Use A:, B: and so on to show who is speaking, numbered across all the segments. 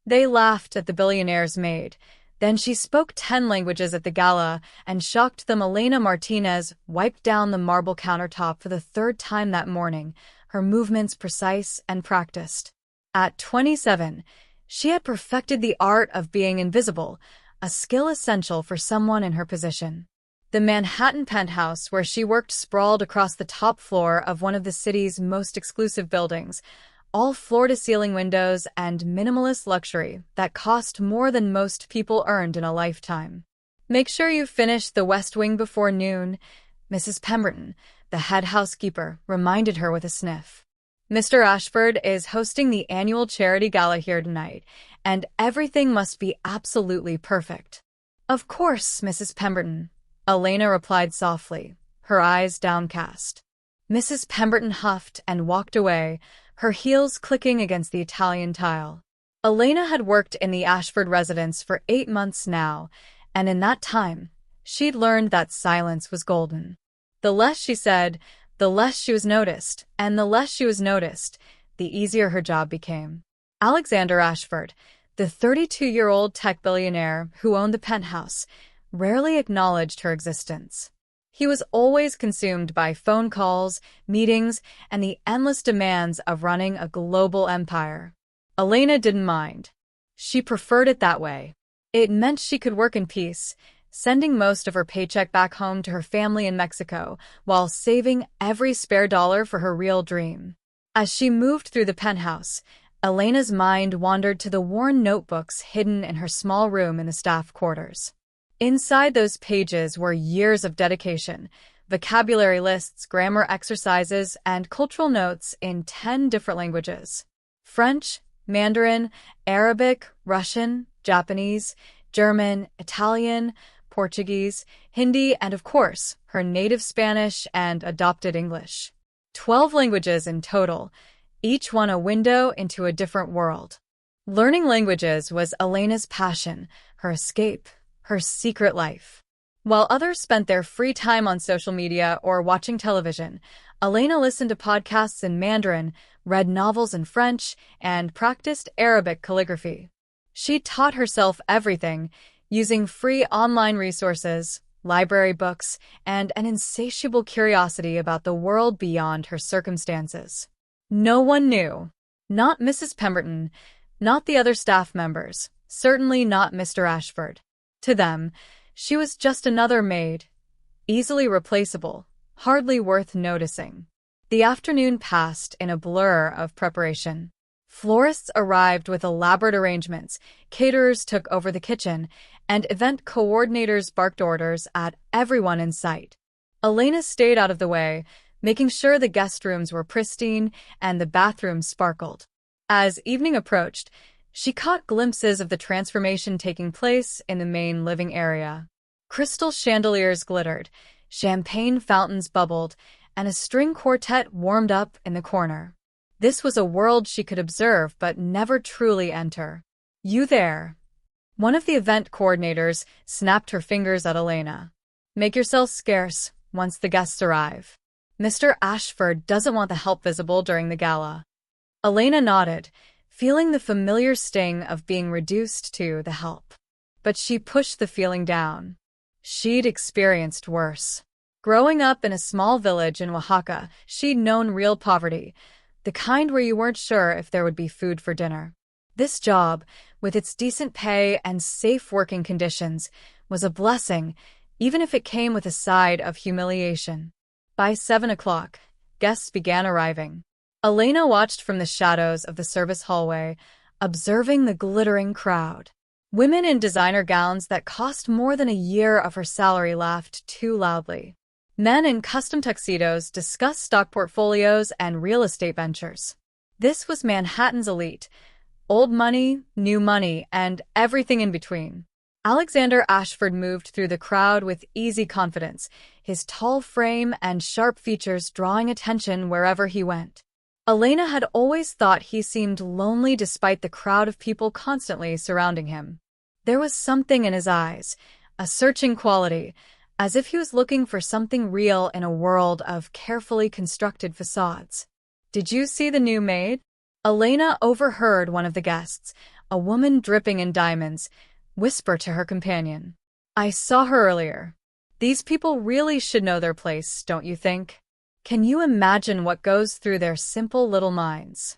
A: They laughed at the billionaire's maid. Then she spoke 10 languages at the gala and shocked them. Elena Martinez wiped down the marble countertop for the third time that morning, her movements precise and practiced. At 27, she had perfected the art of being invisible, a skill essential for someone in her position. The Manhattan penthouse where she worked sprawled across the top floor of one of the city's most exclusive buildings, all floor-to-ceiling windows and minimalist luxury that cost more than most people earned in a lifetime. "Make sure you finish the West Wing before noon," Mrs. Pemberton, the head housekeeper, reminded her with a sniff. "Mr. Ashford is hosting the annual charity gala here tonight, and everything must be absolutely perfect." "Of course, Mrs. Pemberton," Elena replied softly, her eyes downcast. Mrs. Pemberton huffed and walked away, her heels clicking against the Italian tile. Elena had worked in the Ashford residence for 8 months now, and in that time, she'd learned that silence was golden. The less she said, the less she was noticed, and the less she was noticed, the easier her job became. Alexander Ashford, the 32-year-old tech billionaire who owned the penthouse, rarely acknowledged her existence. He was always consumed by phone calls, meetings, and the endless demands of running a global empire. Elena didn't mind. She preferred it that way. It meant she could work in peace, sending most of her paycheck back home to her family in Mexico, while saving every spare dollar for her real dream. As she moved through the penthouse, Elena's mind wandered to the worn notebooks hidden in her small room in the staff quarters. Inside those pages were years of dedication, vocabulary lists, grammar exercises, and cultural notes in 10 different languages: French, Mandarin, Arabic, Russian, Japanese, German, Italian, Portuguese, Hindi, and of course, her native Spanish and adopted English. 12 languages in total, each one a window into a different world. Learning languages was Elena's passion, her escape, her secret life. While others spent their free time on social media or watching television, Elena listened to podcasts in Mandarin, read novels in French, and practiced Arabic calligraphy. She taught herself everything, using free online resources, library books, and an insatiable curiosity about the world beyond her circumstances. No one knew. Not Mrs. Pemberton, not the other staff members, certainly not Mr. Ashford. To them, she was just another maid, easily replaceable, hardly worth noticing. The afternoon passed in a blur of preparation. Florists arrived with elaborate arrangements, caterers took over the kitchen, and event coordinators barked orders at everyone in sight. Elena stayed out of the way, making sure the guest rooms were pristine and the bathrooms sparkled. As evening approached, she caught glimpses of the transformation taking place in the main living area. Crystal chandeliers glittered, champagne fountains bubbled, and a string quartet warmed up in the corner. This was a world she could observe but never truly enter. "You there?" One of the event coordinators snapped her fingers at Elena. "Make yourself scarce once the guests arrive. Mr. Ashford doesn't want the help visible during the gala." Elena nodded, feeling the familiar sting of being reduced to the help. But she pushed the feeling down. She'd experienced worse. Growing up in a small village in Oaxaca, she'd known real poverty, the kind where you weren't sure if there would be food for dinner. This job, with its decent pay and safe working conditions, was a blessing, even if it came with a side of humiliation. By 7 o'clock, guests began arriving. Elena watched from the shadows of the service hallway, observing the glittering crowd. Women in designer gowns that cost more than a year of her salary laughed too loudly. Men in custom tuxedos discussed stock portfolios and real estate ventures. This was Manhattan's elite: old money, new money, and everything in between. Alexander Ashford moved through the crowd with easy confidence, his tall frame and sharp features drawing attention wherever he went. Elena had always thought he seemed lonely despite the crowd of people constantly surrounding him. There was something in his eyes, a searching quality, as if he was looking for something real in a world of carefully constructed facades. "Did you see the new maid?" Elena overheard one of the guests, a woman dripping in diamonds, whisper to her companion. I saw her earlier. These people really should know their place, don't you think? Can you imagine what goes through their simple little minds?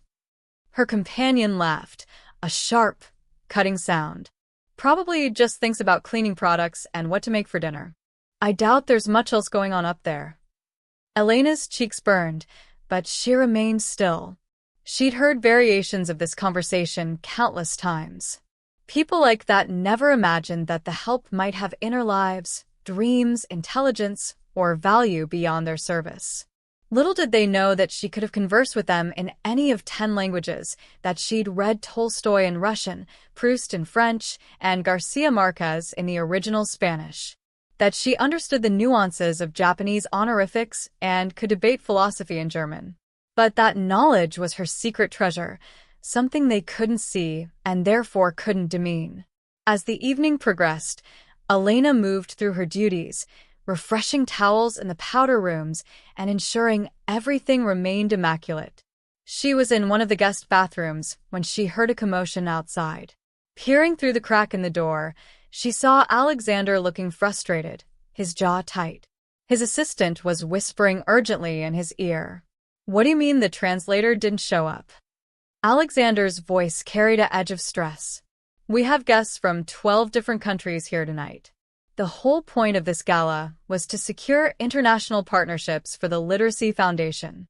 A: Her companion laughed, a sharp, cutting sound. Probably just thinks about cleaning products and what to make for dinner. I doubt there's much else going on up there. Elena's cheeks burned, but she remained still. She'd heard variations of this conversation countless times. People like that never imagined that the help might have inner lives, dreams, intelligence, or value beyond their service. Little did they know that she could have conversed with them in any of 10 languages, that she'd read Tolstoy in Russian, Proust in French, and Garcia Marquez in the original Spanish. That she understood the nuances of Japanese honorifics and could debate philosophy in German. But that knowledge was her secret treasure, something they couldn't see and therefore couldn't demean. As the evening progressed, Elena moved through her duties, refreshing towels in the powder rooms and ensuring everything remained immaculate. She was in one of the guest bathrooms when she heard a commotion outside. Peering through the crack in the door, she saw Alexander looking frustrated, his jaw tight. His assistant was whispering urgently in his ear. What do you mean the translator didn't show up? Alexander's voice carried an edge of stress. We have guests from 12 different countries here tonight. The whole point of this gala was to secure international partnerships for the Literacy Foundation.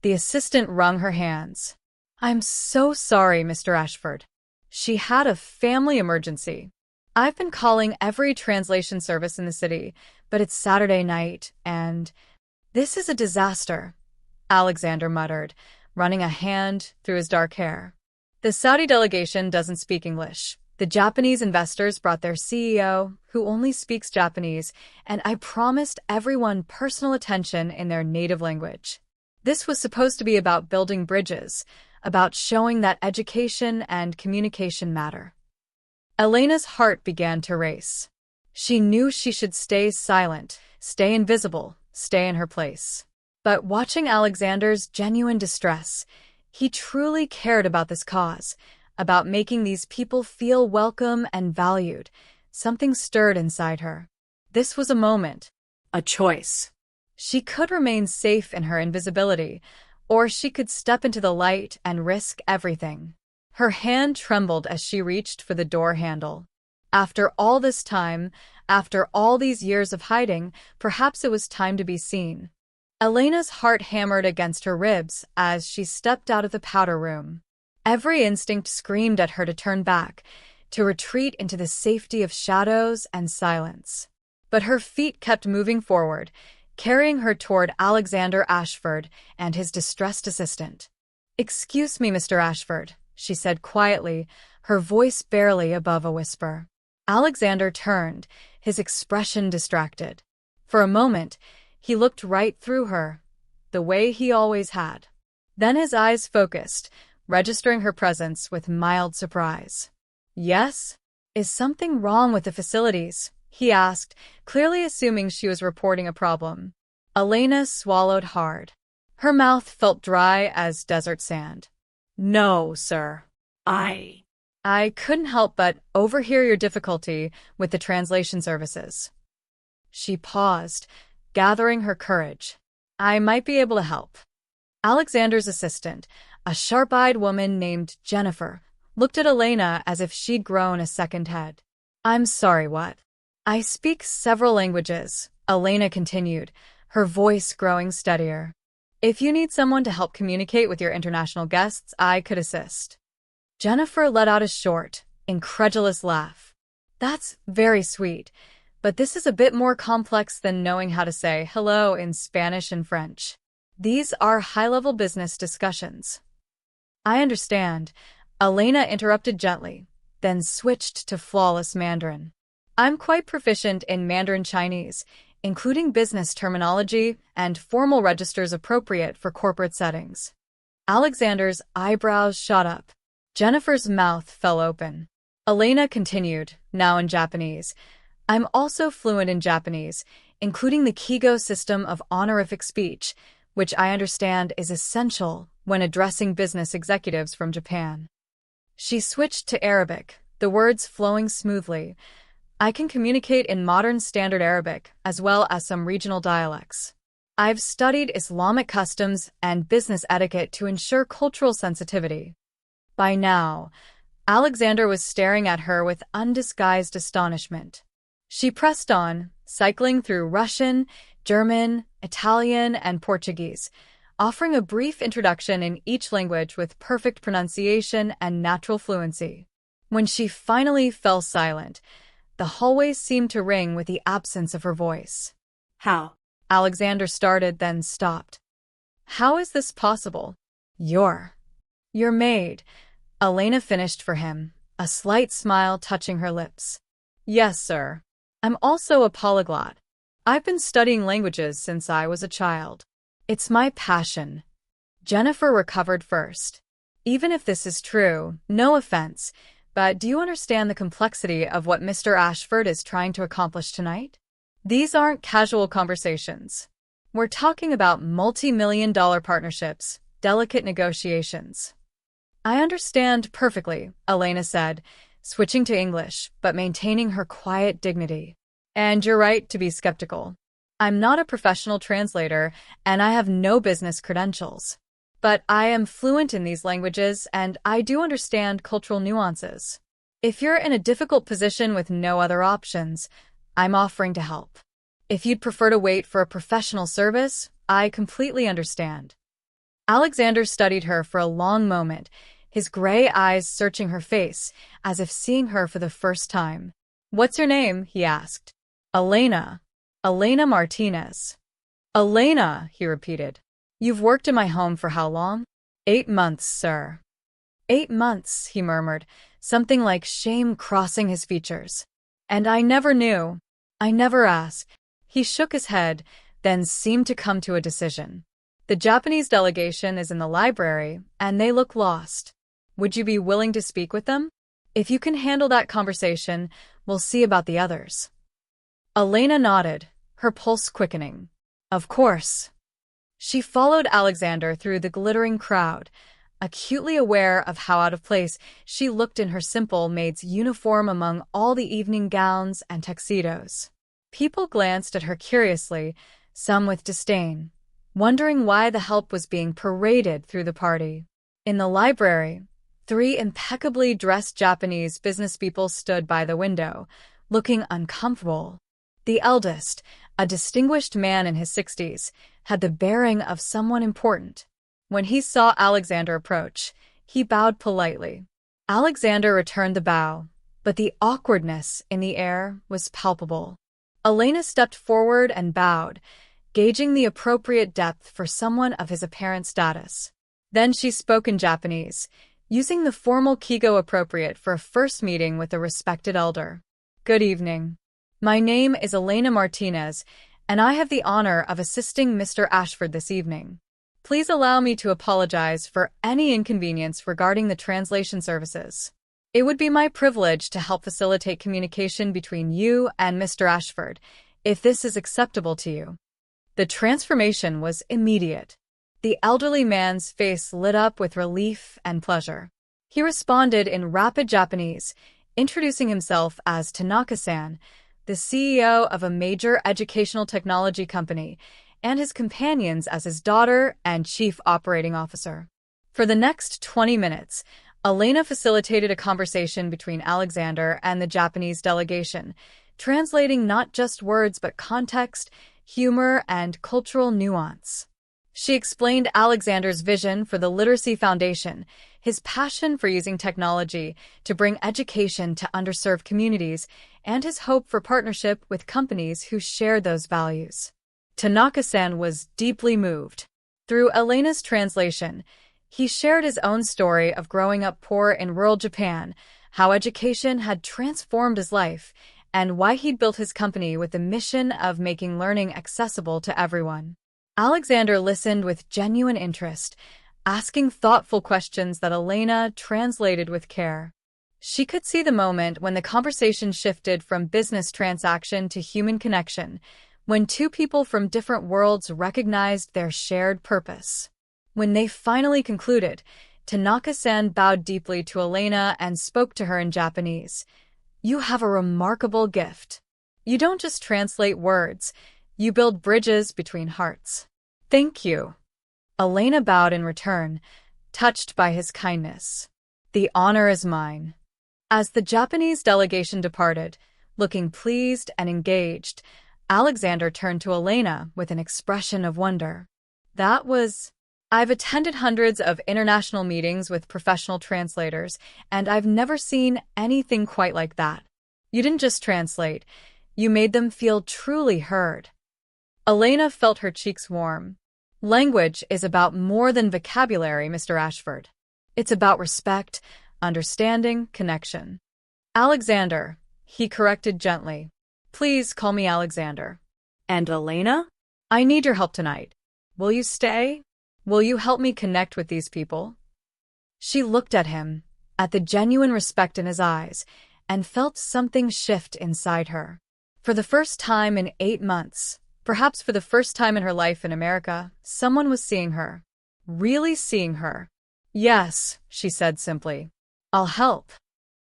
A: The assistant wrung her hands. I'm so sorry, Mr. Ashford. She had a family emergency. I've been calling every translation service in the city, but it's Saturday night, and this is a disaster, Alexander muttered, running a hand through his dark hair. The Saudi delegation doesn't speak English. The Japanese investors brought their CEO, who only speaks Japanese, and I promised everyone personal attention in their native language. This was supposed to be about building bridges, about showing that education and communication matter. Elena's heart began to race. She knew she should stay silent, stay invisible, stay in her place. But watching Alexander's genuine distress, he truly cared about this cause, about making these people feel welcome and valued. Something stirred inside her. This was a moment, a choice. She could remain safe in her invisibility, or she could step into the light and risk everything. Her hand trembled as she reached for the door handle. After all this time, after all these years of hiding, perhaps it was time to be seen. Elena's heart hammered against her ribs as she stepped out of the powder room. Every instinct screamed at her to turn back, to retreat into the safety of shadows and silence. But her feet kept moving forward, carrying her toward Alexander Ashford and his distressed assistant. Excuse me, Mr. Ashford, she said quietly, her voice barely above a whisper. Alexander turned, his expression distracted. For a moment, he looked right through her, the way he always had. Then his eyes focused, registering her presence with mild surprise. Yes? Is something wrong with the facilities? He asked, clearly assuming she was reporting a problem. Elena swallowed hard. Her mouth felt dry as desert sand. No, sir. I couldn't help but overhear your difficulty with the translation services. She paused, gathering her courage. I might be able to help. Alexander's assistant, a sharp-eyed woman named Jennifer, looked at Elena as if she'd grown a second head. I'm sorry, what? I speak several languages, Elena continued, her voice growing steadier. If you need someone to help communicate with your international guests, I could assist. Jennifer let out a short, incredulous laugh. That's very sweet, but this is a bit more complex than knowing how to say hello in Spanish and French. These are high-level business discussions. I understand, Elena interrupted gently, then switched to flawless Mandarin. I'm quite proficient in Mandarin Chinese, including business terminology and formal registers appropriate for corporate settings. Alexander's eyebrows shot up. Jennifer's mouth fell open. Elena continued, now in Japanese. I'm also fluent in Japanese, including the Kigo system of honorific speech, which I understand is essential when addressing business executives from Japan. She switched to Arabic, the words flowing smoothly. I can communicate in modern standard Arabic, as well as some regional dialects. I've studied Islamic customs and business etiquette to ensure cultural sensitivity. By now, Alexander was staring at her with undisguised astonishment. She pressed on, cycling through Russian, German, Italian, and Portuguese, offering a brief introduction in each language with perfect pronunciation and natural fluency. When she finally fell silent, the hallway seemed to ring with the absence of her voice.
B: How?
A: Alexander started, then stopped. How is this possible? Your maid, Elena finished for him, a slight smile touching her lips. Yes, sir. I'm also a polyglot. I've been studying languages since I was a child. It's my passion. Jennifer recovered first. Even if this is true, no offense, but do you understand the complexity of what Mr. Ashford is trying to accomplish tonight? These aren't casual conversations. We're talking about multi-million-dollar partnerships, delicate negotiations. I understand perfectly, Elena said, switching to English, but maintaining her quiet dignity. And you're right to be skeptical. I'm not a professional translator, and I have no business credentials. But I am fluent in these languages, and I do understand cultural nuances. If you're in a difficult position with no other options, I'm offering to help. If you'd prefer to wait for a professional service, I completely understand. Alexander studied her for a long moment, his gray eyes searching her face, as if seeing her for the first time. What's your name? He asked. Elena. Elena Martinez. Elena, he repeated. You've worked in my home for how long? 8 months, sir. 8 months, he murmured, something like shame crossing his features. And I never knew. I never asked. He shook his head, then seemed to come to a decision. The Japanese delegation is in the library, and they look lost. Would you be willing to speak with them? If you can handle that conversation, we'll see about the others. Elena nodded, her pulse quickening. Of course. She followed Alexander through the glittering crowd, acutely aware of how out of place she looked in her simple maid's uniform among all the evening gowns and tuxedos. People glanced at her curiously, some with disdain, wondering why the help was being paraded through the party. In the library, 3 impeccably dressed Japanese businesspeople stood by the window, looking uncomfortable. The eldest, a distinguished man in his 60s, had the bearing of someone important. When he saw Alexander approach, he bowed politely. Alexander returned the bow, but the awkwardness in the air was palpable. Elena stepped forward and bowed, gauging the appropriate depth for someone of his apparent status. Then she spoke in Japanese, using the formal kigo appropriate for a first meeting with a respected elder. Good evening. My name is Elena Martinez, and I have the honor of assisting Mr. Ashford this evening. Please allow me to apologize for any inconvenience regarding the translation services. It would be my privilege to help facilitate communication between you and Mr. Ashford, if this is acceptable to you. The transformation was immediate. The elderly man's face lit up with relief and pleasure. He responded in rapid Japanese, introducing himself as Tanaka-san, the CEO of a major educational technology company, and his companions as his daughter and chief operating officer. For the next 20 minutes, Elena facilitated a conversation between Alexander and the Japanese delegation, translating not just words but context, humor, and cultural nuance. She explained Alexander's vision for the Literacy Foundation, his passion for using technology to bring education to underserved communities, and his hope for partnership with companies who share those values. Tanaka-san was deeply moved. Through Elena's translation, he shared his own story of growing up poor in rural Japan, how education had transformed his life, and why he'd built his company with the mission of making learning accessible to everyone. Alexander listened with genuine interest, asking thoughtful questions that Elena translated with care. She could see the moment when the conversation shifted from business transaction to human connection, when 2 people from different worlds recognized their shared purpose. When they finally concluded, Tanaka-san bowed deeply to Elena and spoke to her in Japanese. You have a remarkable gift. You don't just translate words, you build bridges between hearts. Thank you. Elena bowed in return, touched by his kindness. The honor is mine. As the Japanese delegation departed, looking pleased and engaged, Alexander turned to Elena with an expression of wonder. I've attended hundreds of international meetings with professional translators, and I've never seen anything quite like that. You didn't just translate, you made them feel truly heard. Elena felt her cheeks warm. Language is about more than vocabulary, Mr. Ashford. It's about respect, understanding, connection. Alexander, he corrected gently. Please call me Alexander. And Elena? I need your help tonight. Will you stay? Will you help me connect with these people? She looked at him, at the genuine respect in his eyes, and felt something shift inside her. For the first time in 8 months, perhaps for the first time in her life in America, someone was seeing her. Really seeing her. Yes, she said simply. I'll help.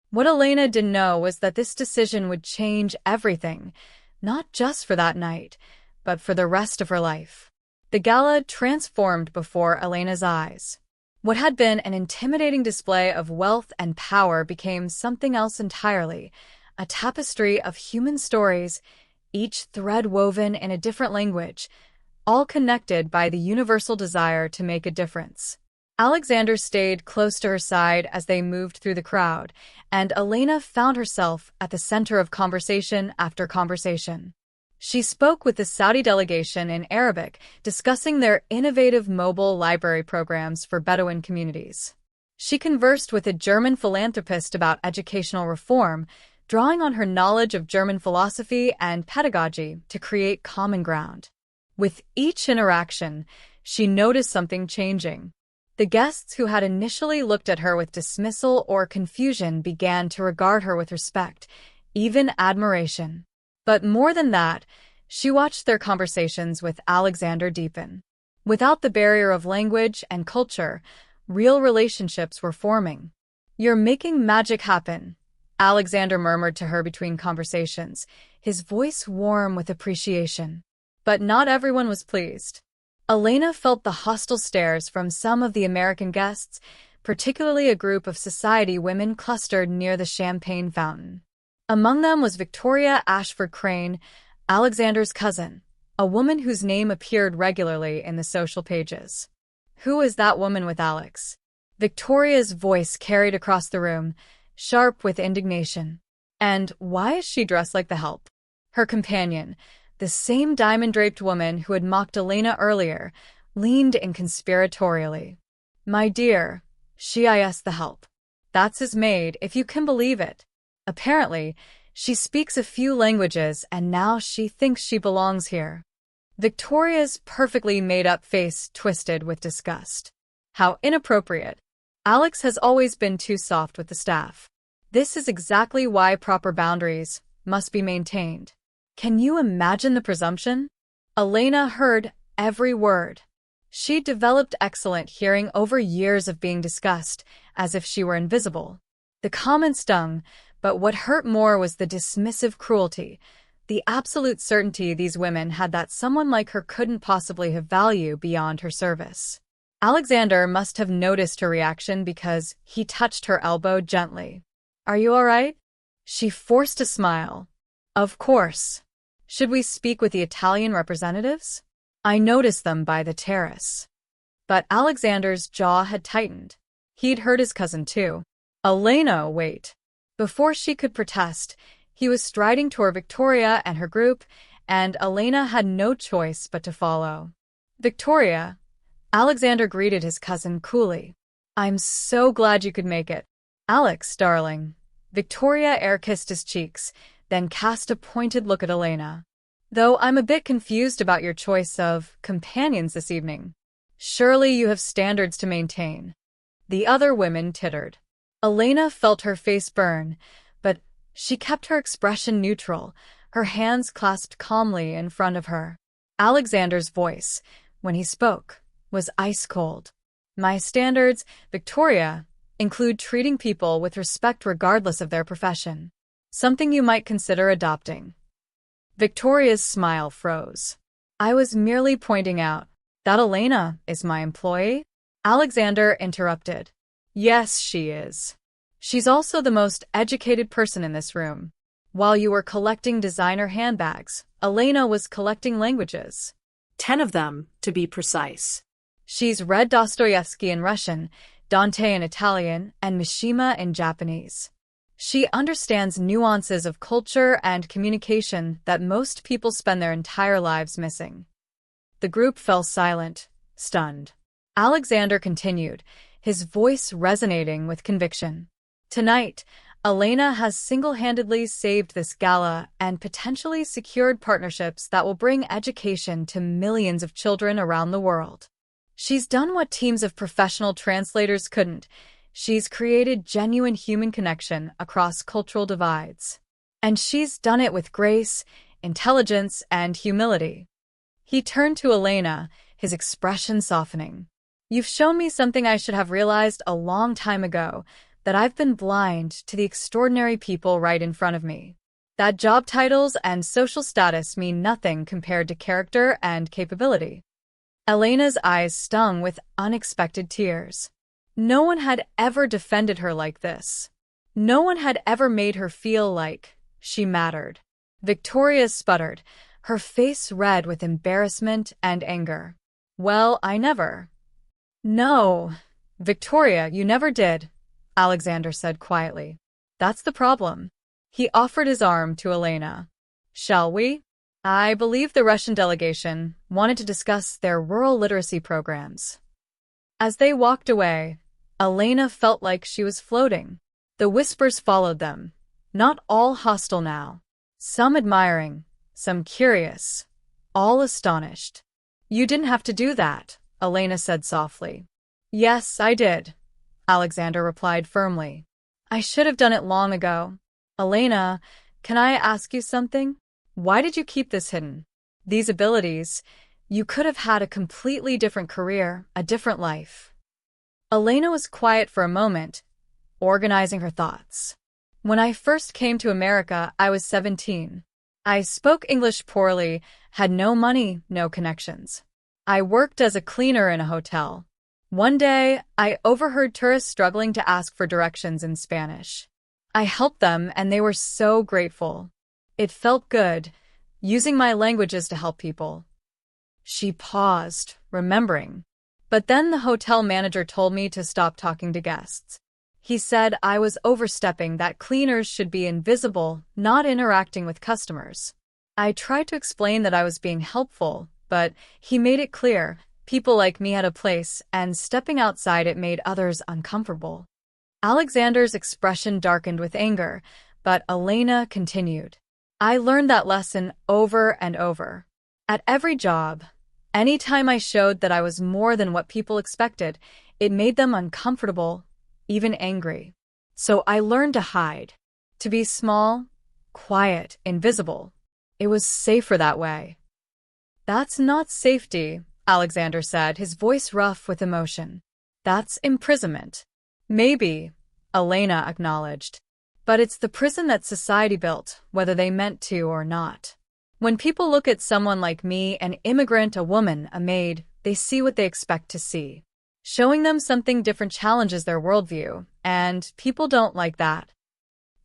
A: What Elena didn't know was that this decision would change everything, not just for that night, but for the rest of her life. The gala transformed before Elena's eyes. What had been an intimidating display of wealth and power became something else entirely, a tapestry of human stories, each thread woven in a different language, all connected by the universal desire to make a difference. Alexander stayed close to her side as they moved through the crowd, and Elena found herself at the center of conversation after conversation. She spoke with the Saudi delegation in Arabic, discussing their innovative mobile library programs for Bedouin communities. She conversed with a German philanthropist about educational reform, drawing on her knowledge of German philosophy and pedagogy to create common ground. With each interaction, she noticed something changing. The guests who had initially looked at her with dismissal or confusion began to regard her with respect, even admiration. But more than that, she watched their conversations with Alexander deepen. Without the barrier of language and culture, real relationships were forming. You're making magic happen, Alexander murmured to her between conversations, his voice warm with appreciation. But not everyone was pleased. Elena felt the hostile stares from some of the American guests, particularly a group of society women clustered near the champagne fountain. Among them was Victoria Ashford Crane, Alexander's cousin, a woman whose name appeared regularly in the social pages. Who is that woman with Alex? Victoria's voice carried across the room, sharp with indignation. And why is she dressed like the help? Her companion, the same diamond-draped woman who had mocked Elena earlier, leaned in conspiratorially. My dear, she is the help. That's his maid, if you can believe it. Apparently, she speaks a few languages and now she thinks she belongs here. Victoria's perfectly made-up face twisted with disgust. How inappropriate. Alex has always been too soft with the staff. This is exactly why proper boundaries must be maintained. Can you imagine the presumption? Elena heard every word. She developed excellent hearing over years of being discussed, as if she were invisible. The comment stung, but what hurt more was the dismissive cruelty, the absolute certainty these women had that someone like her couldn't possibly have value beyond her service. Alexander must have noticed her reaction because he touched her elbow gently. Are you all right? She forced a smile. Of course. Should we speak with the Italian representatives? I noticed them by the terrace. But Alexander's jaw had tightened. He'd heard his cousin too. Elena, wait. Before she could protest, he was striding toward Victoria and her group, and Elena had no choice but to follow. Victoria, Alexander greeted his cousin coolly. I'm so glad you could make it. Alex, darling. Victoria air-kissed his cheeks, then cast a pointed look at Elena. Though I'm a bit confused about your choice of companions this evening. Surely you have standards to maintain. The other women tittered. Elena felt her face burn, but she kept her expression neutral, her hands clasped calmly in front of her. Alexander's voice, when he spoke, was ice-cold. My standards, Victoria, include treating people with respect regardless of their profession. Something you might consider adopting. Victoria's smile froze. I was merely pointing out that Elena is my employee. Alexander interrupted. Yes, she is. She's also the most educated person in this room. While you were collecting designer handbags, Elena was collecting languages.
B: 10 of them, to be precise.
A: She's read Dostoevsky in Russian, Dante in Italian, and Mishima in Japanese. She understands nuances of culture and communication that most people spend their entire lives missing. The group fell silent, stunned. Alexander continued, his voice resonating with conviction. Tonight, Elena has single-handedly saved this gala and potentially secured partnerships that will bring education to millions of children around the world. She's done what teams of professional translators couldn't. She's created genuine human connection across cultural divides. And she's done it with grace, intelligence, and humility. He turned to Elena, his expression softening. You've shown me something I should have realized a long time ago, that I've been blind to the extraordinary people right in front of me. That job titles and social status mean nothing compared to character and capability. Elena's eyes stung with unexpected tears. No one had ever defended her like this. No one had ever made her feel like she mattered. Victoria sputtered, her face red with embarrassment and anger. Well, I never. No, Victoria, you never did, Alexander said quietly. That's the problem. He offered his arm to Elena. Shall we? I believe the Russian delegation wanted to discuss their rural literacy programs. As they walked away, Elena felt like she was floating. The whispers followed them, not all hostile now. Some admiring, some curious, all astonished. You didn't have to do that, Elena said softly. Yes, I did, Alexander replied firmly. I should have done it long ago. Elena, can I ask you something? Why did you keep this hidden? These abilities, you could have had a completely different career, a different life. Elena was quiet for a moment, organizing her thoughts. When I first came to America, I was 17. I spoke English poorly, had no money, no connections. I worked as a cleaner in a hotel. One day, I overheard tourists struggling to ask for directions in Spanish. I helped them, and they were so grateful. It felt good, using my languages to help people. She paused, remembering. But then the hotel manager told me to stop talking to guests. He said I was overstepping, that cleaners should be invisible, not interacting with customers. I tried to explain that I was being helpful, but he made it clear people like me had a place, and stepping outside it made others uncomfortable. Alexander's expression darkened with anger, but Elena continued. I learned that lesson over and over. At every job, any time I showed that I was more than what people expected, it made them uncomfortable, even angry. So I learned to hide, to be small, quiet, invisible. It was safer that way. That's not safety, Alexander said, his voice rough with emotion. That's imprisonment. Maybe, Elena acknowledged. But it's the prison that society built, whether they meant to or not. When people look at someone like me, an immigrant, a woman, a maid, they see what they expect to see. Showing them something different challenges their worldview, and people don't like that.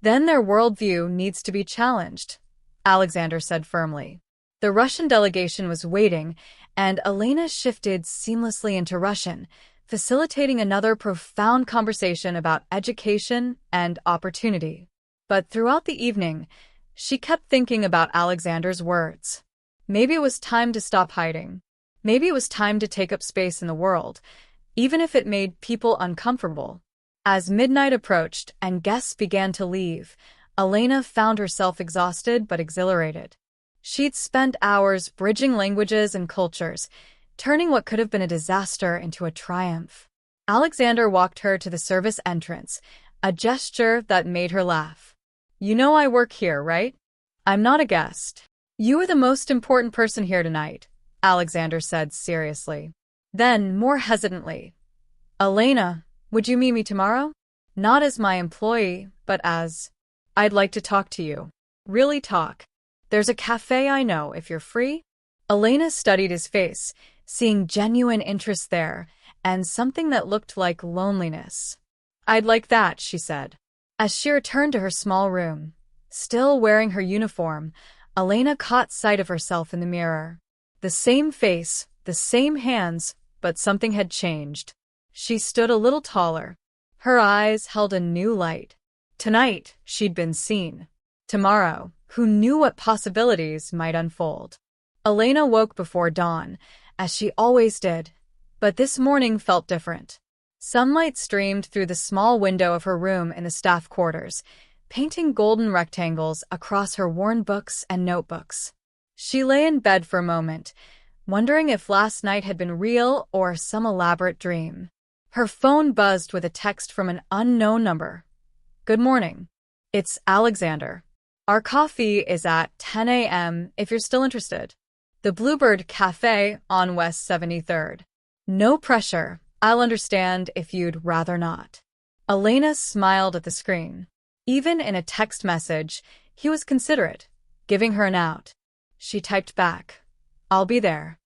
A: Then their worldview needs to be challenged, Alexander said firmly. The Russian delegation was waiting, and Elena shifted seamlessly into Russian, facilitating another profound conversation about education and opportunity. But throughout the evening, she kept thinking about Alexander's words. Maybe it was time to stop hiding. Maybe it was time to take up space in the world, even if it made people uncomfortable. As midnight approached and guests began to leave, Elena found herself exhausted but exhilarated. She'd spent hours bridging languages and cultures, turning what could have been a disaster into a triumph. Alexander walked her to the service entrance, a gesture that made her laugh. You know I work here, right? I'm not a guest. You are the most important person here tonight, Alexander said seriously. Then, more hesitantly, Elena, would you meet me tomorrow? Not as my employee, but as... I'd like to talk to you. Really talk. There's a cafe I know, if you're free. Elena studied his face, seeing genuine interest there, and something that looked like loneliness. I'd like that, she said. As she returned to her small room, still wearing her uniform, Elena caught sight of herself in the mirror. The same face, the same hands, but something had changed. She stood a little taller. Her eyes held a new light. Tonight, she'd been seen. Tomorrow, who knew what possibilities might unfold? Elena woke before dawn, as she always did, but this morning felt different. Sunlight streamed through the small window of her room in the staff quarters, painting golden rectangles across her worn books and notebooks. She lay in bed for a moment, wondering if last night had been real or some elaborate dream. Her phone buzzed with a text from an unknown number. Good morning. It's Alexander. Our coffee is at 10 a.m. if you're still interested. The Bluebird Cafe on West 73rd. No pressure. I'll understand if you'd rather not. Elena smiled at the screen. Even in a text message, he was considerate, giving her an out. She typed back, I'll be there.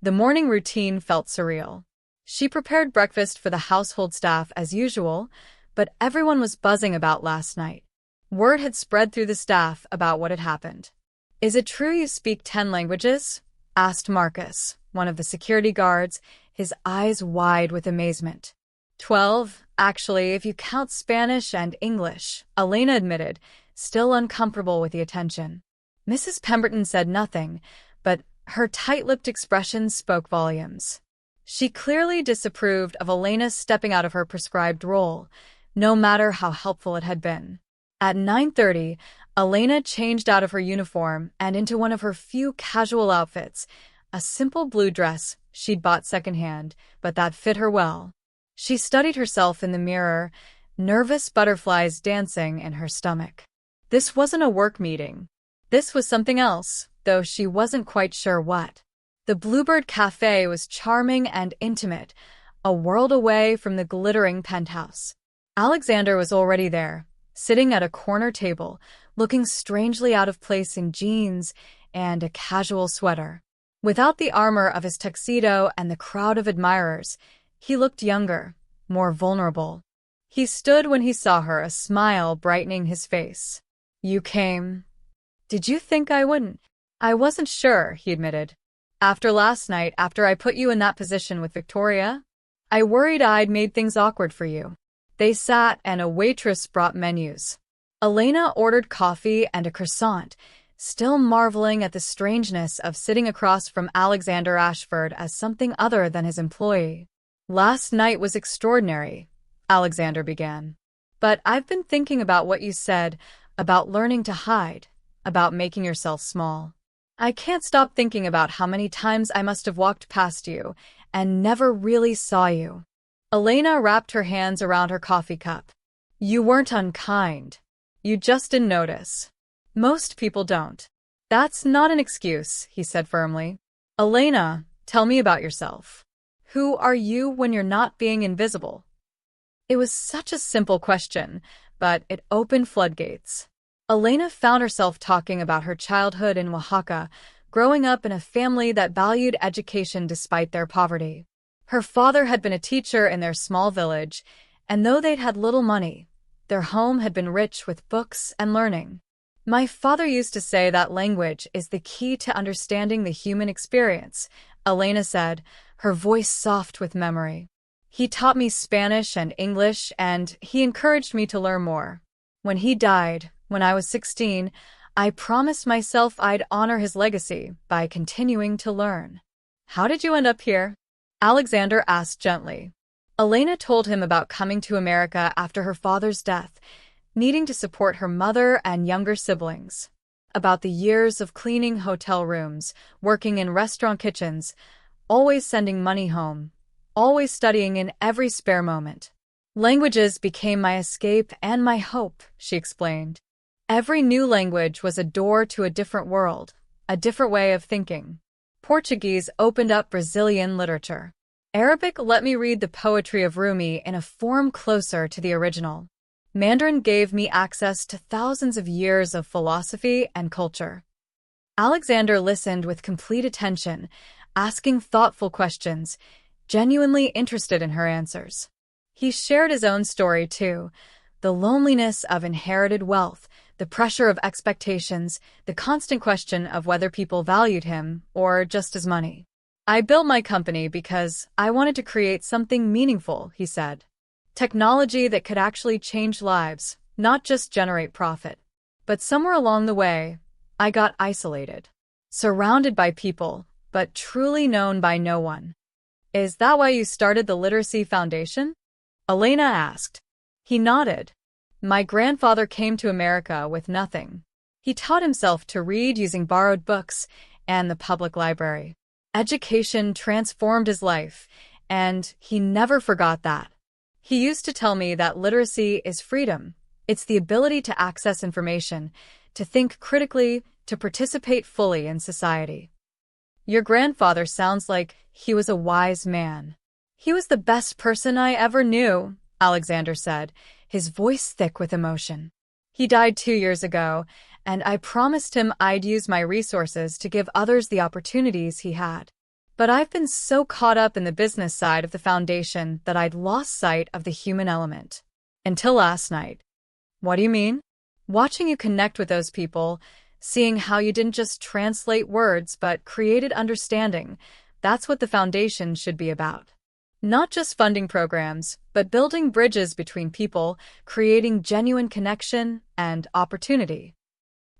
A: The morning routine felt surreal. She prepared breakfast for the household staff as usual, but everyone was buzzing about last night. Word had spread through the staff about what had happened. Is it true you speak 10 languages? Asked Marcus, one of the security guards, his eyes wide with amazement. 12, actually, if you count Spanish and English, Elena admitted, still uncomfortable with the attention. Mrs. Pemberton said nothing, but her tight-lipped expression spoke volumes. She clearly disapproved of Elena stepping out of her prescribed role, no matter how helpful it had been. At 9:30, Elena changed out of her uniform and into one of her few casual outfits, a simple blue dress she'd bought secondhand, but that fit her well. She studied herself in the mirror, nervous butterflies dancing in her stomach. This wasn't a work meeting. This was something else, though she wasn't quite sure what. The Bluebird Cafe was charming and intimate, a world away from the glittering penthouse. Alexander was already there, sitting at a corner table, looking strangely out of place in jeans and a casual sweater. Without the armor of his tuxedo and the crowd of admirers, he looked younger, more vulnerable. He stood when he saw her, a smile brightening his face. You came. Did you think I wouldn't? I wasn't sure, he admitted. After last night, after I put you in that position with Victoria, I worried I'd made things awkward for you. They sat and a waitress brought menus. Elena ordered coffee and a croissant, still marveling at the strangeness of sitting across from Alexander Ashford as something other than his employee. Last night was extraordinary, Alexander began. But I've been thinking about what you said, about learning to hide, about making yourself small. I can't stop thinking about how many times I must have walked past you and never really saw you. Elena wrapped her hands around her coffee cup. You weren't unkind. You just didn't notice. Most people don't. That's not an excuse, he said firmly. Elena, tell me about yourself. Who are you when you're not being invisible? It was such a simple question, but it opened floodgates. Elena found herself talking about her childhood in Oaxaca, growing up in a family that valued education despite their poverty. Her father had been a teacher in their small village, and though they'd had little money, their home had been rich with books and learning. My father used to say that language is the key to understanding the human experience, Elena said, her voice soft with memory. He taught me Spanish and English, and he encouraged me to learn more. When he died, when I was 16, I promised myself I'd honor his legacy by continuing to learn. How did you end up here? Alexander asked gently. Elena told him about coming to America after her father's death, needing to support her mother and younger siblings. About the years of cleaning hotel rooms, working in restaurant kitchens, always sending money home, always studying in every spare moment. Languages became my escape and my hope, she explained. Every new language was a door to a different world, a different way of thinking. Portuguese opened up Brazilian literature. Arabic let me read the poetry of Rumi in a form closer to the original. Mandarin gave me access to thousands of years of philosophy and culture. Alexander listened with complete attention, asking thoughtful questions, genuinely interested in her answers. He shared his own story, too. The loneliness of inherited wealth, the pressure of expectations, the constant question of whether people valued him or just his money. I built my company because I wanted to create something meaningful, he said. Technology that could actually change lives, not just generate profit. But somewhere along the way, I got isolated. Surrounded by people, but truly known by no one. Is that why you started the Literacy Foundation? Elena asked. He nodded. My grandfather came to America with nothing. He taught himself to read using borrowed books and the public library. Education transformed his life, and he never forgot that. He used to tell me that literacy is freedom. It's the ability to access information, to think critically, to participate fully in society. Your grandfather sounds like he was a wise man. He was the best person I ever knew, Alexander said, his voice thick with emotion. He died 2 years ago, and I promised him I'd use my resources to give others the opportunities he had. But I've been so caught up in the business side of the foundation that I'd lost sight of the human element. Until last night. What do you mean? Watching you connect with those people, seeing how you didn't just translate words but created understanding, that's what the foundation should be about. Not just funding programs, but building bridges between people, creating genuine connection and opportunity.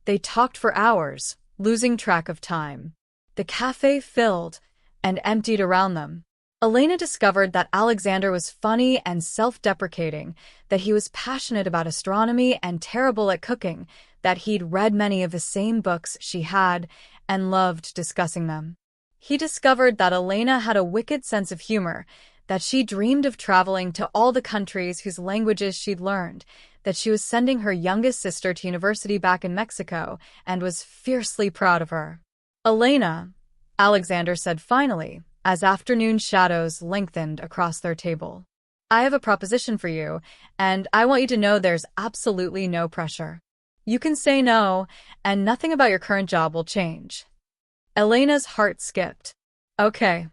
A: They talked for hours, losing track of time. The cafe filled and emptied around them. Elena discovered that Alexander was funny and self-deprecating, that he was passionate about astronomy and terrible at cooking, that he'd read many of the same books she had and loved discussing them. He discovered that Elena had a wicked sense of humor, that she dreamed of traveling to all the countries whose languages she'd learned, that she was sending her youngest sister to university back in Mexico and was fiercely proud of her. Elena, Alexander said finally, as afternoon shadows lengthened across their table. I have a proposition for you, and I want you to know there's absolutely no pressure. You can say no, and nothing about your current job will change. Elena's heart skipped. Okay.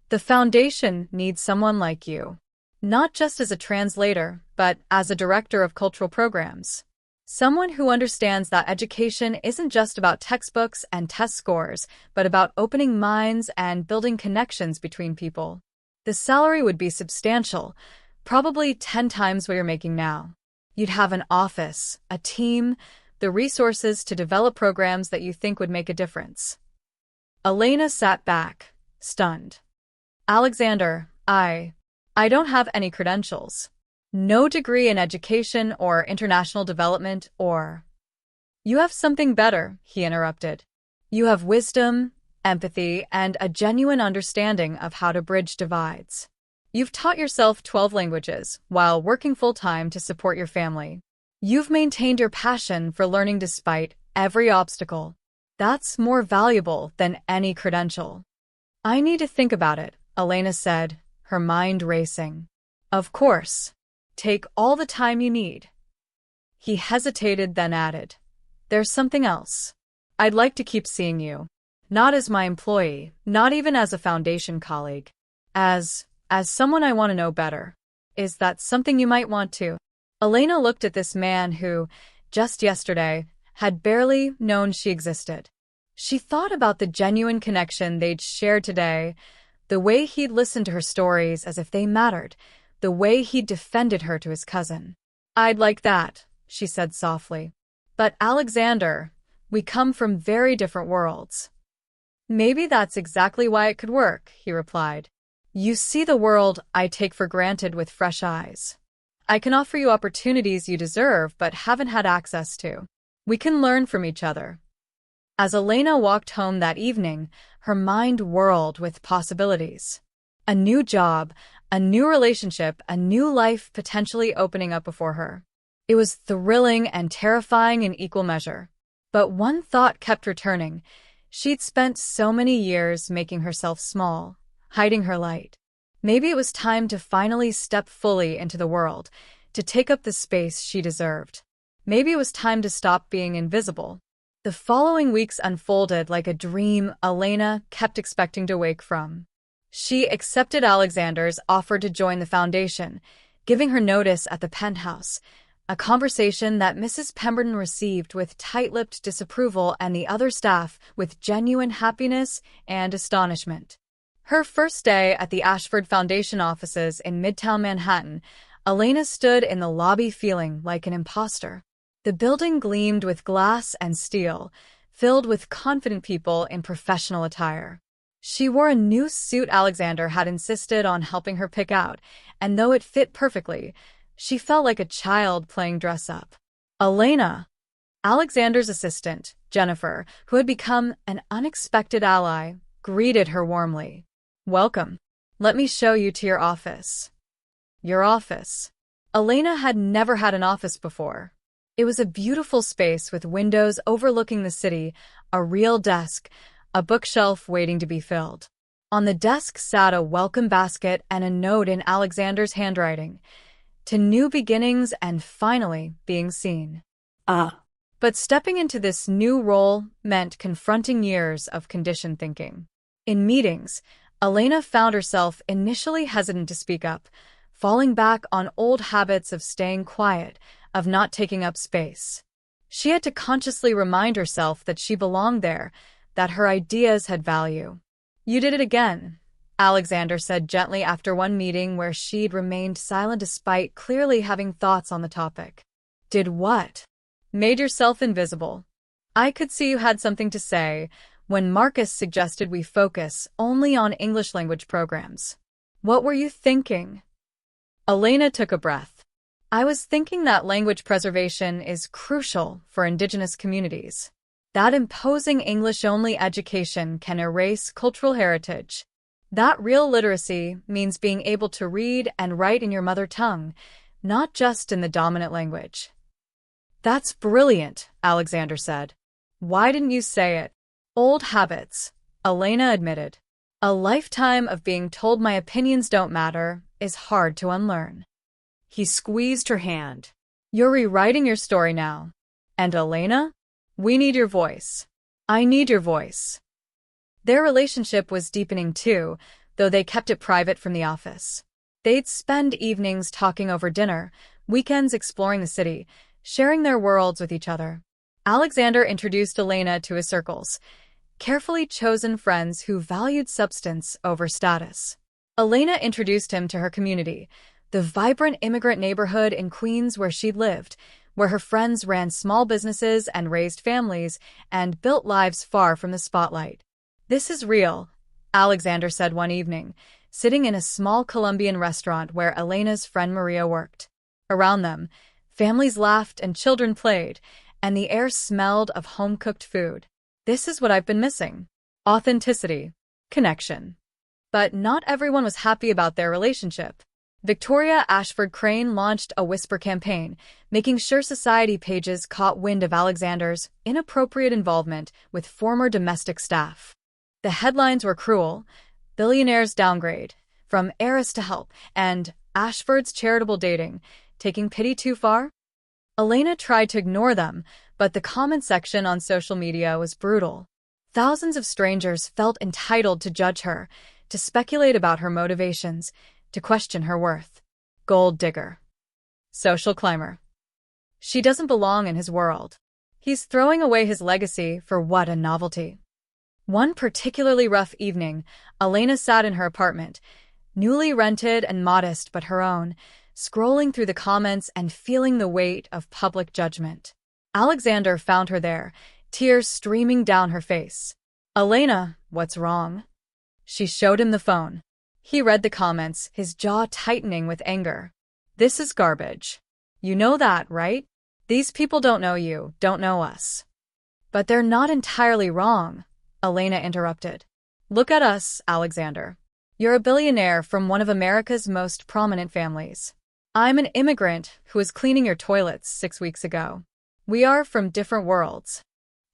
A: The foundation needs someone like you. Not just as a translator, but as a director of cultural programs. Someone who understands that education isn't just about textbooks and test scores, but about opening minds and building connections between people. The salary would be substantial, probably 10 times what you're making now. You'd have an office, a team, the resources to develop programs that you think would make a difference. Elena sat back, stunned. Alexander, I don't have any credentials. No degree in education or international development or... You have something better, he interrupted. You have wisdom, empathy, and a genuine understanding of how to bridge divides. You've taught yourself 12 languages while working full-time to support your family. You've maintained your passion for learning despite every obstacle. That's more valuable than any credential. I need to think about it, Elena said, her mind racing. Of course. Take all the time you need. He hesitated, then added, There's something else. I'd like to keep seeing you. Not as my employee, not even as a foundation colleague. As someone I want to know better. Is that something you might want to? Elena looked at this man who, just yesterday, had barely known she existed. She thought about the genuine connection they'd shared today, the way he'd listened to her stories as if they mattered, the way he'd defended her to his cousin. I'd like that, she said softly. But Alexander, we come from very different worlds. Maybe that's exactly why it could work, he replied. You see the world I take for granted with fresh eyes. I can offer you opportunities you deserve but haven't had access to. We can learn from each other. As Elena walked home that evening, her mind whirled with possibilities. A new job, a new relationship, a new life potentially opening up before her. It was thrilling and terrifying in equal measure. But one thought kept returning. She'd spent so many years making herself small, hiding her light. Maybe it was time to finally step fully into the world, to take up the space she deserved. Maybe it was time to stop being invisible. The following weeks unfolded like a dream Elena kept expecting to wake from. She accepted Alexander's offer to join the foundation, giving her notice at the penthouse, a conversation that Mrs. Pemberton received with tight-lipped disapproval and the other staff with genuine happiness and astonishment. Her first day at the Ashford Foundation offices in Midtown Manhattan, Elena stood in the lobby feeling like an imposter. The building gleamed with glass and steel, filled with confident people in professional attire. She wore a new suit Alexander had insisted on helping her pick out, and though it fit perfectly, she felt like a child playing dress-up. Elena, Alexander's assistant, Jennifer, who had become an unexpected ally, greeted her warmly. "Welcome. Let me show you to your office." Your office. Elena had never had an office before. It was a beautiful space with windows overlooking the city, a real desk, a bookshelf waiting to be filled. On the desk sat a welcome basket and a note in Alexander's handwriting. To new beginnings and finally being seen. But stepping into this new role meant confronting years of conditioned thinking. In meetings, Elena found herself initially hesitant to speak up, falling back on old habits of staying quiet, of not taking up space. She had to consciously remind herself that she belonged there, that her ideas had value. "You did it again," Alexander said gently after one meeting where she'd remained silent despite clearly having thoughts on the topic. "Did what?" "Made yourself invisible. I could see you had something to say when Marcus suggested we focus only on English language programs. What were you thinking?" Elena took a breath. "I was thinking that language preservation is crucial for Indigenous communities. That imposing English-only education can erase cultural heritage. That real literacy means being able to read and write in your mother tongue, not just in the dominant language." "That's brilliant," Alexander said. "Why didn't you say it?" "Old habits," Elena admitted. "A lifetime of being told my opinions don't matter is hard to unlearn." He squeezed her hand. "You're rewriting your story now. And Elena, we need your voice. I need your voice." Their relationship was deepening too, though they kept it private from the office. They'd spend evenings talking over dinner, weekends exploring the city, sharing their worlds with each other. Alexander introduced Elena to his circles, carefully chosen friends who valued substance over status. Elena introduced him to her community, the vibrant immigrant neighborhood in Queens where she'd lived, where her friends ran small businesses and raised families and built lives far from the spotlight. "This is real," Alexander said one evening, sitting in a small Colombian restaurant where Elena's friend Maria worked. Around them, families laughed and children played, and the air smelled of home-cooked food. "This is what I've been missing. Authenticity. Connection." But not everyone was happy about their relationship. Victoria Ashford Crane launched a whisper campaign, making sure society pages caught wind of Alexander's inappropriate involvement with former domestic staff. The headlines were cruel: "Billionaire's downgrade," "From heiress to help," and "Ashford's charitable dating, taking pity too far?" Elena tried to ignore them, but the comment section on social media was brutal. Thousands of strangers felt entitled to judge her, to speculate about her motivations, to question her worth. Gold digger. Social climber. She doesn't belong in his world. He's throwing away his legacy for what, a novelty. One particularly rough evening, Elena sat in her apartment, newly rented and modest but her own, scrolling through the comments and feeling the weight of public judgment. Alexander found her there, tears streaming down her face. "Elena, what's wrong?" She showed him the phone. He read the comments, his jaw tightening with anger. "This is garbage. You know that, right? These people don't know you, don't know us." "But they're not entirely wrong," Elena interrupted. "Look at us, Alexander. You're a billionaire from one of America's most prominent families. I'm an immigrant who was cleaning your toilets 6 weeks ago. We are from different worlds."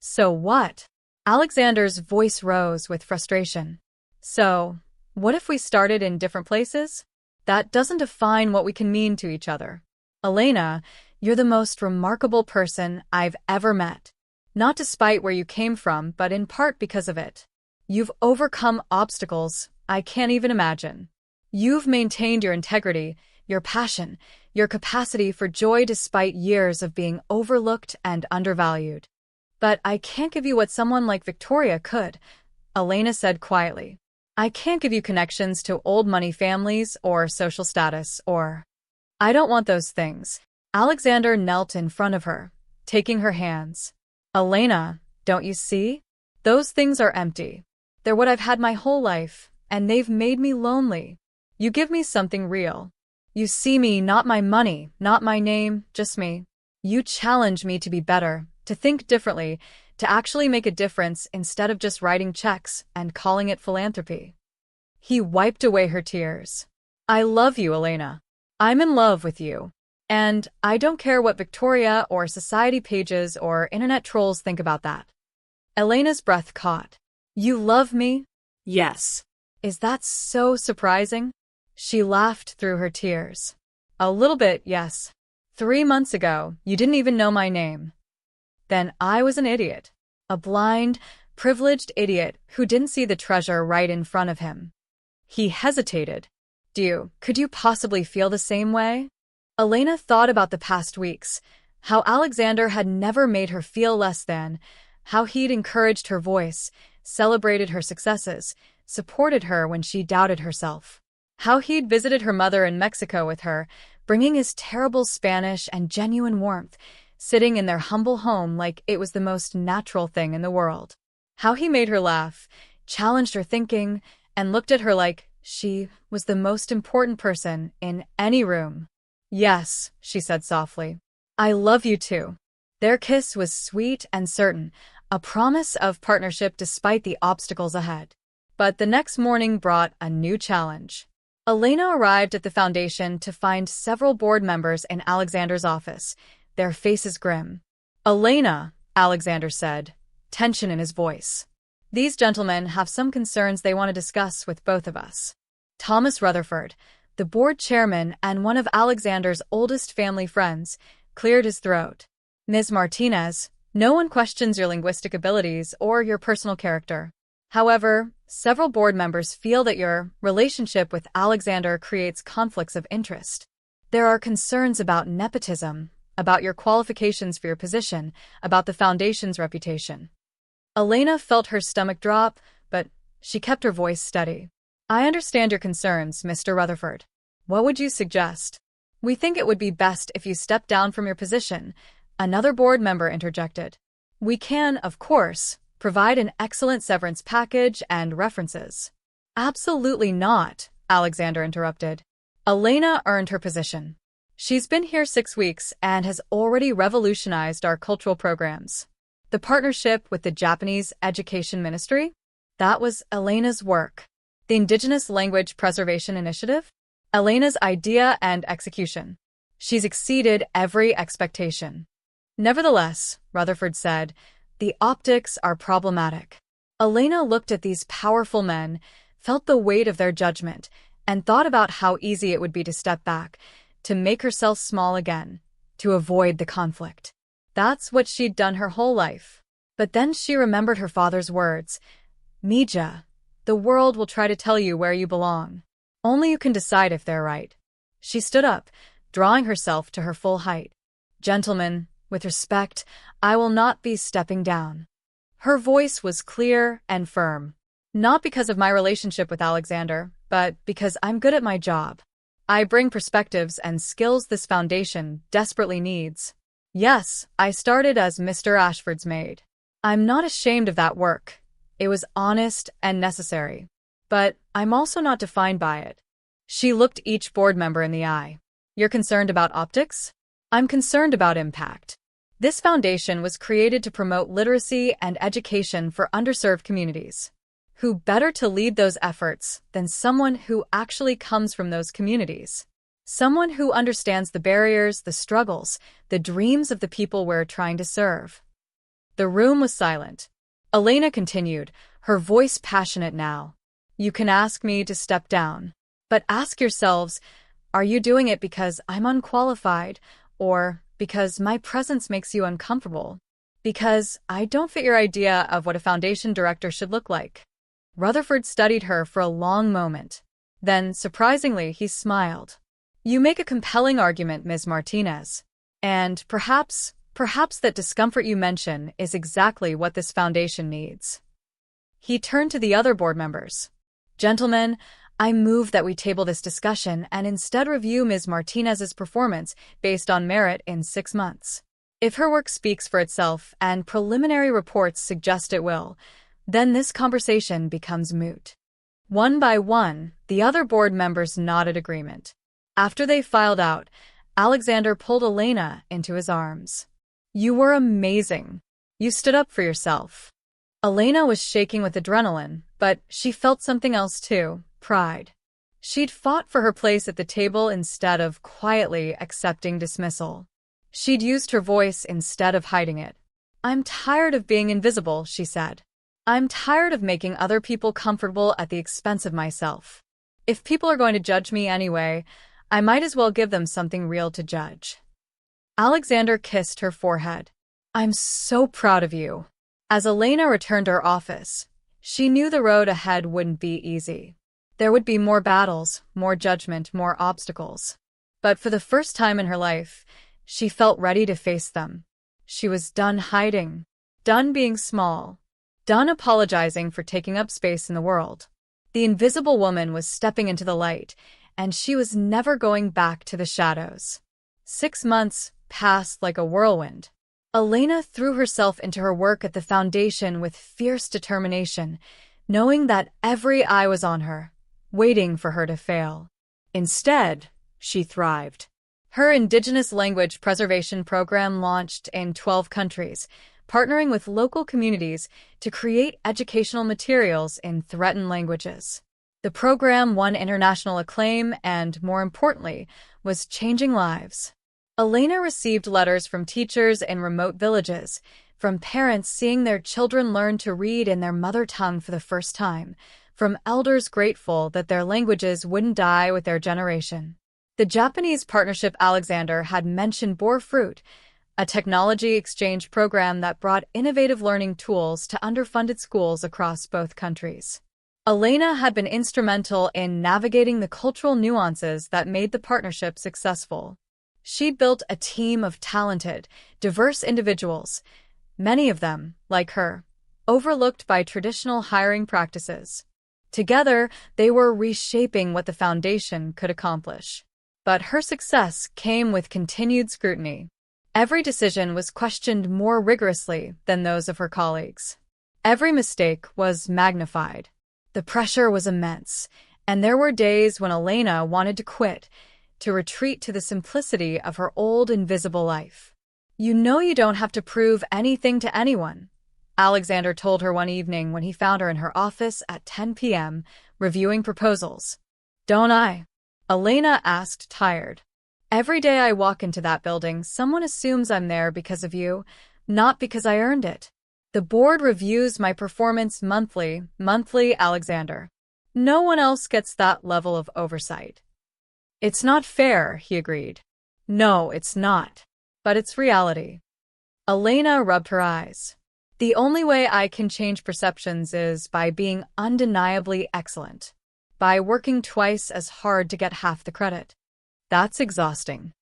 A: "So what?" Alexander's voice rose with frustration. "So, What if we started in different places? That doesn't define what we can mean to each other. Elena, you're the most remarkable person I've ever met. Not despite where you came from, but in part because of it. You've overcome obstacles I can't even imagine. You've maintained your integrity, your passion, your capacity for joy despite years of being overlooked and undervalued. But I can't give you what someone like Victoria could, Elena said quietly. I can't give you connections to old money families or social status or... I don't want those things. Alexander knelt in front of her, taking her hands. Elena, don't you see? Those things are empty. They're what I've had my whole life, and they've made me lonely. You give me something real. You see me, not my money, not my name, just me. You challenge me to be better, to think differently, to actually make a difference instead of just writing checks and calling it philanthropy. He wiped away her tears. I love you, Elena. I'm in love with you. And I don't care what Victoria or society pages or internet trolls think about that. Elena's breath caught. You love me?
B: Yes.
A: Is that so surprising? She laughed through her tears. A little bit, yes. 3 months ago, you didn't even know my name. Then I was an idiot. A blind, privileged idiot who didn't see the treasure right in front of him. He hesitated. Could you possibly feel the same way? Elena thought about the past weeks, how Alexander had never made her feel less than, how he'd encouraged her voice, celebrated her successes, supported her when she doubted herself. How he'd visited her mother in Mexico with her, bringing his terrible Spanish and genuine warmth, sitting in their humble home like it was the most natural thing in the world. How he made her laugh, challenged her thinking, and looked at her like she was the most important person in any room. Yes, she said softly. I love you too. Their kiss was sweet and certain, a promise of partnership despite the obstacles ahead. But the next morning brought a new challenge. Elena arrived at the foundation to find several board members in Alexander's office, their faces grim. Elena, Alexander said, tension in his voice. These gentlemen have some concerns they want to discuss with both of us. Thomas Rutherford, the board chairman and one of Alexander's oldest family friends, cleared his throat. Ms. Martinez, no one questions your linguistic abilities or your personal character. However, several board members feel that your relationship with Alexander creates conflicts of interest. There are concerns about nepotism, about your qualifications for your position, about the foundation's reputation. Elena felt her stomach drop, but she kept her voice steady. I understand your concerns, Mr. Rutherford. What would you suggest? We think it would be best if you step down from your position, another board member interjected. We can, of course, provide an excellent severance package and references. Absolutely not, Alexander interrupted. Elena earned her position. She's been here 6 weeks and has already revolutionized our cultural programs. The partnership with the Japanese Education Ministry? That was Elena's work. The Indigenous Language Preservation Initiative? Elena's idea and execution. She's exceeded every expectation. Nevertheless, Rutherford said, the optics are problematic. Elena looked at these powerful men, felt the weight of their judgment, and thought about how easy it would be to step back, to make herself small again, to avoid the conflict. That's what she'd done her whole life. But then she remembered her father's words. Mija, the world will try to tell you where you belong. Only you can decide if they're right. She stood up, drawing herself to her full height. Gentlemen, with respect, I will not be stepping down. Her voice was clear and firm. Not because of my relationship with Alexander, but because I'm good at my job. I bring perspectives and skills this foundation desperately needs. Yes, I started as Mr. Ashford's maid. I'm not ashamed of that work. It was honest and necessary. But I'm also not defined by it. She looked each board member in the eye. You're concerned about optics? I'm concerned about impact. This foundation was created to promote literacy and education for underserved communities. Who better to lead those efforts than someone who actually comes from those communities? Someone who understands the barriers, the struggles, the dreams of the people we're trying to serve. The room was silent. Elena continued, her voice passionate now. You can ask me to step down. But ask yourselves, are you doing it because I'm unqualified or because my presence makes you uncomfortable? Because I don't fit your idea of what a foundation director should look like. Rutherford studied her for a long moment. Then, surprisingly, he smiled. You make a compelling argument, Ms. Martinez. And perhaps that discomfort you mention is exactly what this foundation needs. He turned to the other board members. Gentlemen, I move that we table this discussion and instead review Ms. Martinez's performance based on merit in 6 months. If her work speaks for itself and preliminary reports suggest it will, then this conversation becomes moot. One by one, the other board members nodded agreement. After they filed out, Alexander pulled Elena into his arms. You were amazing. You stood up for yourself. Elena was shaking with adrenaline, but she felt something else too, pride. She'd fought for her place at the table instead of quietly accepting dismissal. She'd used her voice instead of hiding it. I'm tired of being invisible, she said. I'm tired of making other people comfortable at the expense of myself. If people are going to judge me anyway, I might as well give them something real to judge. Alexander kissed her forehead. I'm so proud of you. As Elena returned to her office, she knew the road ahead wouldn't be easy. There would be more battles, more judgment, more obstacles. But for the first time in her life, she felt ready to face them. She was done hiding, done being small, done apologizing for taking up space in the world. The invisible woman was stepping into the light, and she was never going back to the shadows. 6 months passed like a whirlwind. Elena threw herself into her work at the foundation with fierce determination, knowing that every eye was on her, waiting for her to fail. Instead, she thrived. Her Indigenous language preservation program launched in 12 countries, partnering with local communities to create educational materials in threatened languages. The program won international acclaim and, more importantly, was changing lives. Elena received letters from teachers in remote villages, from parents seeing their children learn to read in their mother tongue for the first time, from elders grateful that their languages wouldn't die with their generation. The Japanese partnership Alexander had mentioned bore fruit, a technology exchange program that brought innovative learning tools to underfunded schools across both countries. Elena had been instrumental in navigating the cultural nuances that made the partnership successful. She'd built a team of talented, diverse individuals, many of them, like her, overlooked by traditional hiring practices. Together, they were reshaping what the foundation could accomplish. But her success came with continued scrutiny. Every decision was questioned more rigorously than those of her colleagues. Every mistake was magnified. The pressure was immense, and there were days when Elena wanted to quit, to retreat to the simplicity of her old invisible life. You know you don't have to prove anything to anyone, Alexander told her one evening when he found her in her office at 10 p.m., reviewing proposals. Don't I? Elena asked, tired. Every day I walk into that building, someone assumes I'm there because of you, not because I earned it. The board reviews my performance monthly, Alexander. No one else gets that level of oversight. It's not fair, he agreed. No, it's not. But it's reality. Elena rubbed her eyes. The only way I can change perceptions is by being undeniably excellent. By working twice as hard to get half the credit. That's exhausting.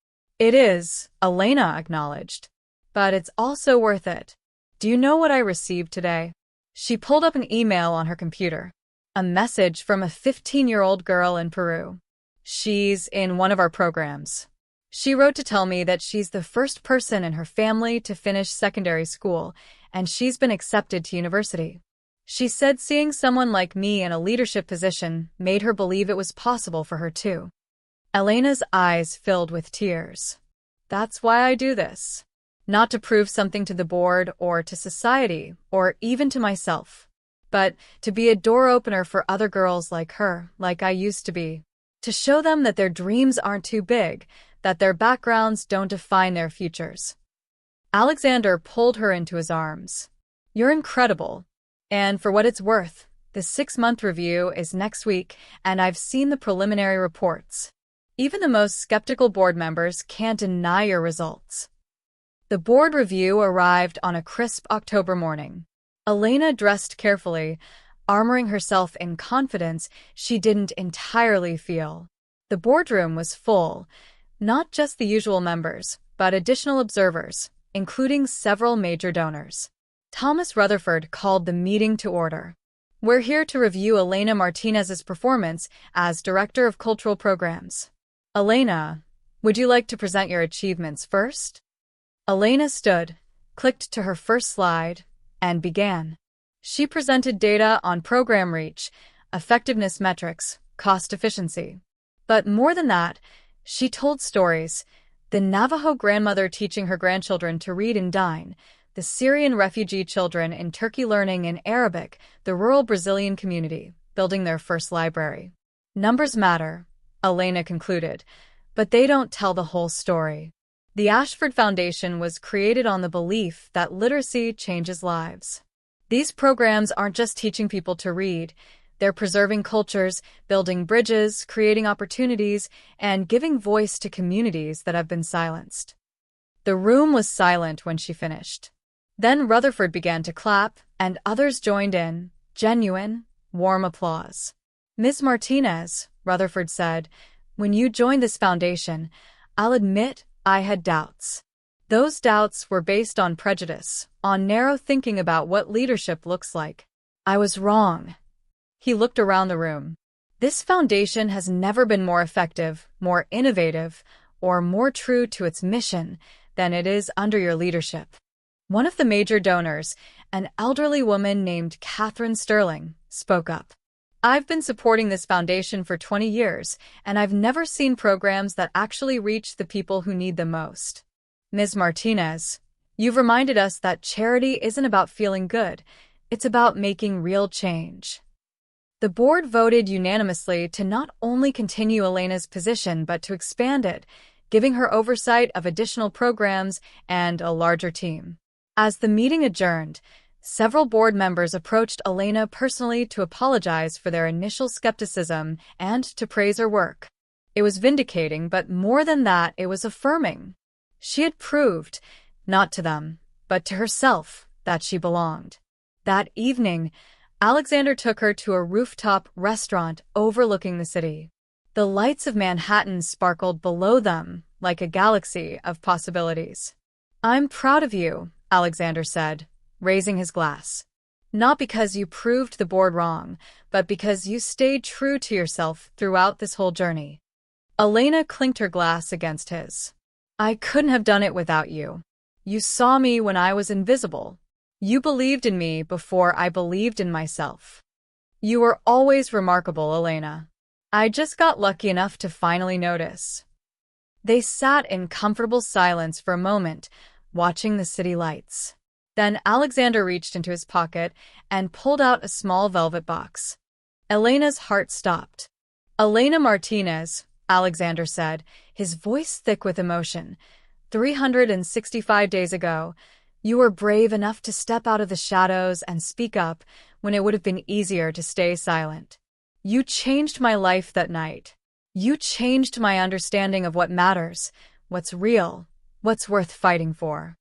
A: It is, Elena acknowledged. But it's also worth it. Do you know what I received today? She pulled up an email on her computer. A message from a 15-year-old girl in Peru. She's in one of our programs. She wrote to tell me that she's the first person in her family to finish secondary school, and she's been accepted to university. She said seeing someone like me in a leadership position made her believe it was possible for her too. Elena's eyes filled with tears. That's why I do this. Not to prove something to the board or to society or even to myself, but to be a door opener for other girls like her, like I used to be. To show them that their dreams aren't too big, that their backgrounds don't define their futures. Alexander pulled her into his arms. You're incredible. And for what it's worth, The 6-month review is next week, and I've seen the preliminary reports. Even the most skeptical board members can't deny your results. The board review arrived on a crisp October morning. Elena dressed carefully, armoring herself in confidence she didn't entirely feel. The boardroom was full, not just the usual members, but additional observers, including several major donors. Thomas Rutherford called the meeting to order. "We're here to review Elena Martinez's performance as Director of Cultural Programs. Elena, would you like to present your achievements first?" Elena stood, clicked to her first slide, and began. She presented data on program reach, effectiveness metrics, cost efficiency. But more than that, she told stories: the Navajo grandmother teaching her grandchildren to read and dine, the Syrian refugee children in Turkey learning in Arabic, the rural Brazilian community building their first library. Numbers matter, Elena concluded, but they don't tell the whole story. The Ashford Foundation was created on the belief that literacy changes lives. These programs aren't just teaching people to read. They're preserving cultures, building bridges, creating opportunities, and giving voice to communities that have been silenced. The room was silent when she finished. Then Rutherford began to clap, and others joined in, genuine, warm applause. "Ms. Martinez," Rutherford said, "when you joined this foundation, I'll admit I had doubts. Those doubts were based on prejudice, on narrow thinking about what leadership looks like. I was wrong." He looked around the room. "This foundation has never been more effective, more innovative, or more true to its mission than it is under your leadership." One of the major donors, an elderly woman named Catherine Sterling, spoke up. "I've been supporting this foundation for 20 years, and I've never seen programs that actually reach the people who need them most. Ms. Martinez, you've reminded us that charity isn't about feeling good, it's about making real change." The board voted unanimously to not only continue Elena's position but to expand it, giving her oversight of additional programs and a larger team. As the meeting adjourned, several board members approached Elena personally to apologize for their initial skepticism and to praise her work. It was vindicating, but more than that, it was affirming. She had proved, not to them, but to herself, that she belonged. That evening, Alexander took her to a rooftop restaurant overlooking the city. The lights of Manhattan sparkled below them like a galaxy of possibilities. "I'm proud of you," Alexander said, raising his glass. "Not because you proved the board wrong, but because you stayed true to yourself throughout this whole journey." Elena clinked her glass against his. "I couldn't have done it without you. You saw me when I was invisible. You believed in me before I believed in myself. You were always remarkable, Elena. I just got lucky enough to finally notice." They sat in comfortable silence for a moment, watching the city lights. Then Alexander reached into his pocket and pulled out a small velvet box. Elena's heart stopped. "Elena Martinez," Alexander said, his voice thick with emotion, 365 days ago, you were brave enough to step out of the shadows and speak up when it would have been easier to stay silent. You changed my life that night. You changed my understanding of what matters, what's real, what's worth fighting for."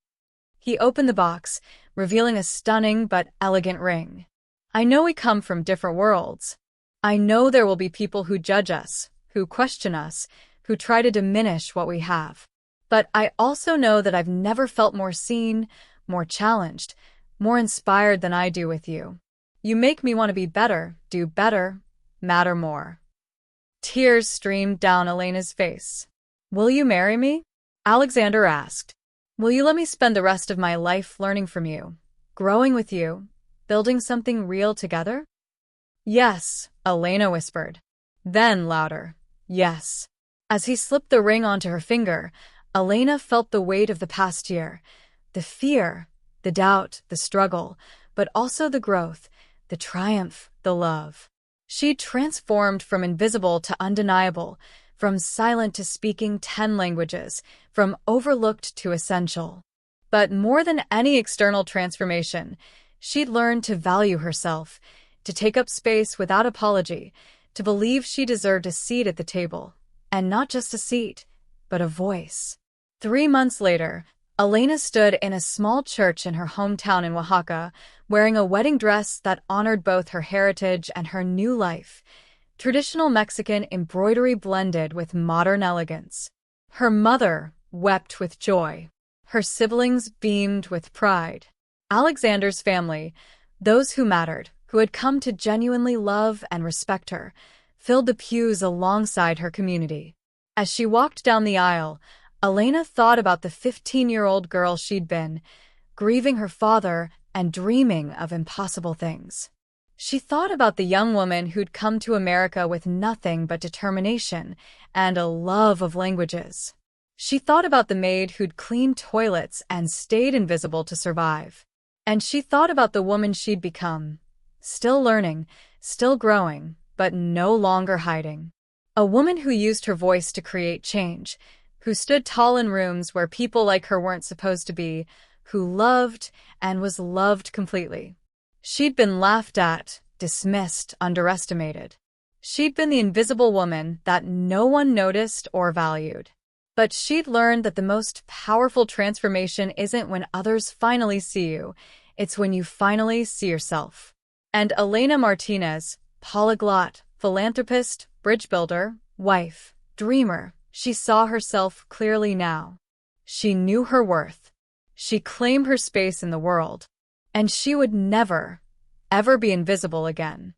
A: He opened the box, revealing a stunning but elegant ring. "I know we come from different worlds. I know there will be people who judge us, who question us, who try to diminish what we have. But I also know that I've never felt more seen, more challenged, more inspired than I do with you. You make me want to be better, do better, matter more." Tears streamed down Elena's face. "Will you marry me?" Alexander asked. "Will you let me spend the rest of my life learning from you, growing with you, building something real together?" "Yes," Elena whispered. Then louder, "Yes." As he slipped the ring onto her finger, Elena felt the weight of the past year, the fear, the doubt, the struggle, but also the growth, the triumph, the love. She'd transformed from invisible to undeniable, from silent to speaking 10 languages, from overlooked to essential. But more than any external transformation, she'd learned to value herself, to take up space without apology, to believe she deserved a seat at the table. And not just a seat, but a voice. 3 months later, Elena stood in a small church in her hometown in Oaxaca, wearing a wedding dress that honored both her heritage and her new life. Traditional Mexican embroidery blended with modern elegance. Her mother wept with joy. Her siblings beamed with pride. Alexander's family, those who mattered, who had come to genuinely love and respect her, filled the pews alongside her community. As she walked down the aisle, Elena thought about the 15-year-old girl she'd been, grieving her father and dreaming of impossible things. She thought about the young woman who'd come to America with nothing but determination and a love of languages. She thought about the maid who'd cleaned toilets and stayed invisible to survive. And she thought about the woman she'd become, still learning, still growing, but no longer hiding. A woman who used her voice to create change, who stood tall in rooms where people like her weren't supposed to be, who loved and was loved completely. She'd been laughed at, dismissed, underestimated. She'd been the invisible woman that no one noticed or valued. But she'd learned that the most powerful transformation isn't when others finally see you, it's when you finally see yourself. And Elena Martinez, polyglot, philanthropist, bridge builder, wife, dreamer, she saw herself clearly now. She knew her worth. She claimed her space in the world. And she would never, ever be invisible again.